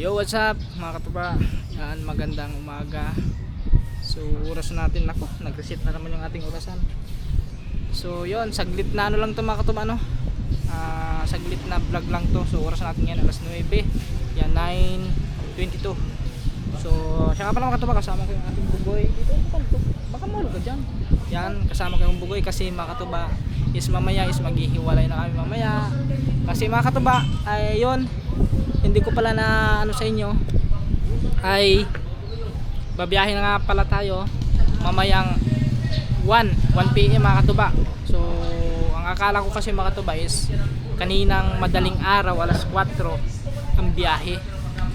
Yo, what's up mga katuba? Yan, magandang umaga. So, oras natin ako. Nag-reset na naman yung ating orasan. So, yon, saglit na ano lang to mga katuba, no? Saglit na vlog lang to. So, oras natin yan alas 9. Yan, 9:22. So, siya nga pala mga katuba, kasama ko yung ating bugoy. Dito, baka mahulog ka dyan. Yan, kasama ko yung bugoy kasi mga katuba is mamaya is maghihiwalay na kami mamaya. Kasi mga katuba, ay yon, hindi ko pala na ano sa inyo ay babiyahin na nga pala tayo mamayang 1 PM mga katuba. So ang akala ko kasi mga katuba is kaninang madaling araw alas 4 ang biyahe.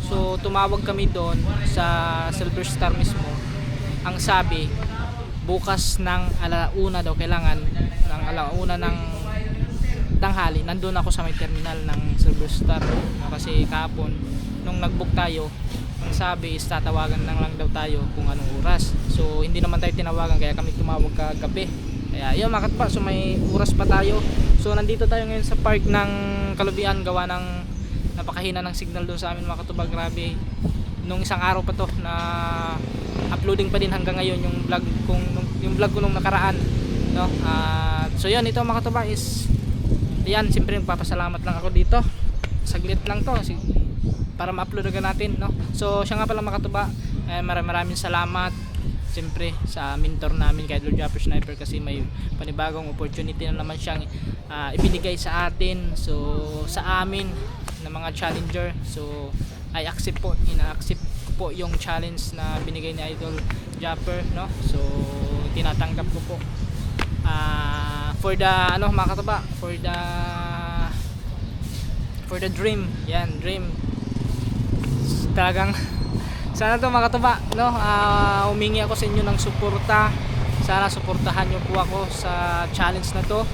So tumawag kami doon sa Silver Star mismo. Ang sabi bukas ng alauna daw, kailangan ng alauna ng tanghali nandun ako sa may terminal ng Silver Star, kasi kahapon nung nagbook tayo ang sabi is tatawagan lang daw tayo kung anong oras. So hindi naman tayo tinawagan kaya kami tumawag kagabi. Kaya yun mga katba, so may oras pa tayo. So nandito tayo ngayon sa park ng Kalubian gawa ng napakahina ng signal doon sa amin mga katuba. Grabe, nung isang araw pa to na uploading pa din hanggang ngayon yung vlog ko nung nakaraan, no? So yun, ito mga katuba is yan, siyempre magpapasalamat lang ako dito. Saglit lang to para ma-upload agad natin, no? So siya nga pala mga katuba, maraming salamat siyempre sa mentor namin kay Lord Japper Sniper, kasi may panibagong opportunity na naman siyang ibinigay sa atin, so sa amin na mga challenger. So I accept po, ina-accept ko po yung challenge na binigay ni Idol Japper, no? So tinatanggap ko po for the ano mga katuba, for the dream. Yan, dream. Talagang sana to mga katuba, no? Humingi ako sa inyo ng suporta. Sana suportahan niyo po ako sa challenge na to,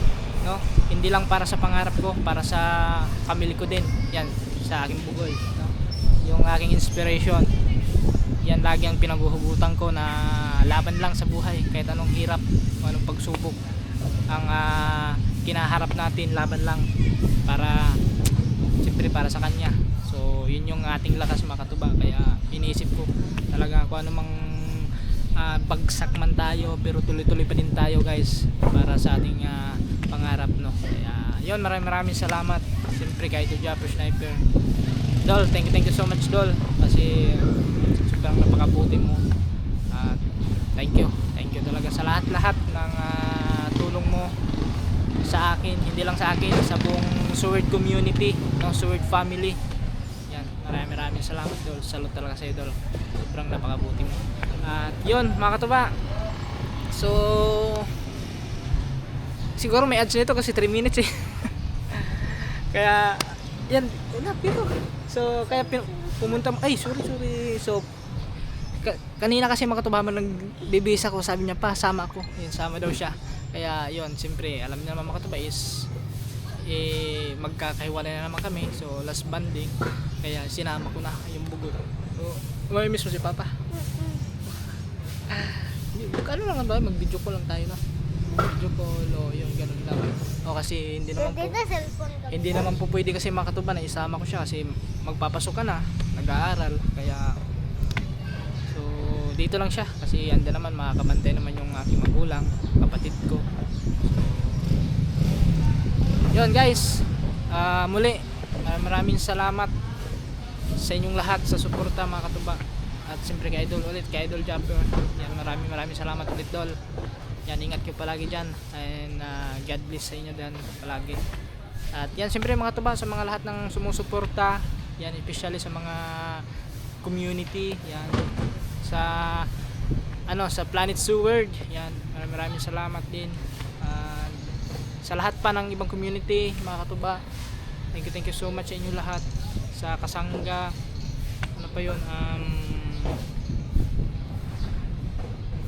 no? Hindi lang para sa pangarap ko, para sa family ko din. Yan, sa aking bugoy, no? Yung aking inspiration. Yan lagi ang pinaghuhugutan ko, na laban lang sa buhay kahit anong hirap, anong pagsubok ang kinaharap natin, laban lang para siyempre para sa kanya. So yun yung ating lakas mga katuba. Kaya iniisip ko talaga kung ano mang bagsak man tayo, pero tuloy-tuloy pa din tayo guys para sa ating pangarap, no? Kaya yun, maraming salamat siyempre kay Idol Japper Sniper. Dol, thank you so much Dol, kasi sobrang napakabuti mo. Thank you talaga sa lahat ng tulong mo sa akin, hindi lang sa akin, sa buong Sword community, no? Sword family. Yan, maraming salamat Dol. Salute talaga sa iyo Dol, sobrang napakabuti mo. At yun mga katuba, so siguro may ads nito kasi 3 minutes eh. Kaya yan, pero so kaya pumunta, ay sorry. So kanina kasi mga katuba nagbibisa ko, sabi niya pa sama ako, yun, sama daw siya. Kaya yun, siyempre alam niya naman mga katuba is magkakahiwalay na naman kami, so last banding, kaya sinama ko na yung bugo. So umamiss mo si Papa? Ano lang ba, mag video call lang tayo, no? Video call o yun, ganun lang. O kasi hindi naman po pwede kasi mga katuba na isama ko siya kasi magpapasok ka na, nag-aaral. Kaya so dito lang siya kasi anda naman, makakabantay naman yung aking magulang, kapatid ko. Yun guys, muli maraming salamat sa inyong lahat sa suporta mga katuba. At siyempre kay Idol ulit, kay Idol Japper. Yan, maraming salamat ulit Dol. Yan, ingat kayo palagi dyan, and God bless sa inyo dyan palagi. At yan, siyempre mga katuba, sa mga lahat ng sumusuporta, yan, especially sa mga community, yan, sa Planet Sword, yan, maraming salamat din. Sa lahat pa ng ibang community mga katuba, thank you so much sa inyo lahat. Sa Kasangga, ano pa yun,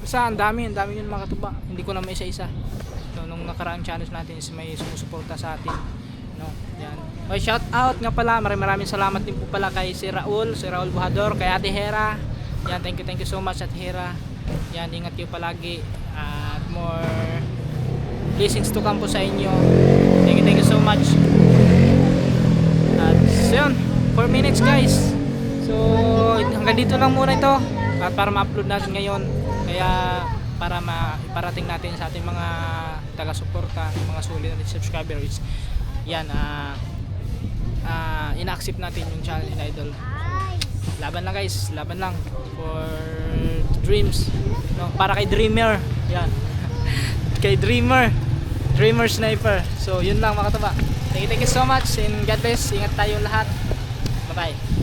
ang dami yun mga katuba, hindi ko na may isa-isa. So, nung nakaraang challenge natin is may sumusuporta sa atin, no? Yan. Okay, shout out nga pala, maraming salamat din po pala kay si Raul Buhador, kay Ate Hera. Yan, thank you so much Ate Hera. Yan, ingat kayo palagi, at more blessings to come po sa inyo. Thank you so much. At so yun, 4 minutes guys. So hanggang dito lang muna ito at para ma-upload natin ngayon, kaya para iparating natin sa ating mga taga-suporta, mga sulit natin subscribers, yan, ina-accept natin yung channel ni Idol. Laban lang guys, laban lang for dreams, no? Para kay Dreamer, yan. Kay Dreamer Sniper. So yun lang mga katuba, thank you so much and God bless, ingat tayo lahat, bye bye.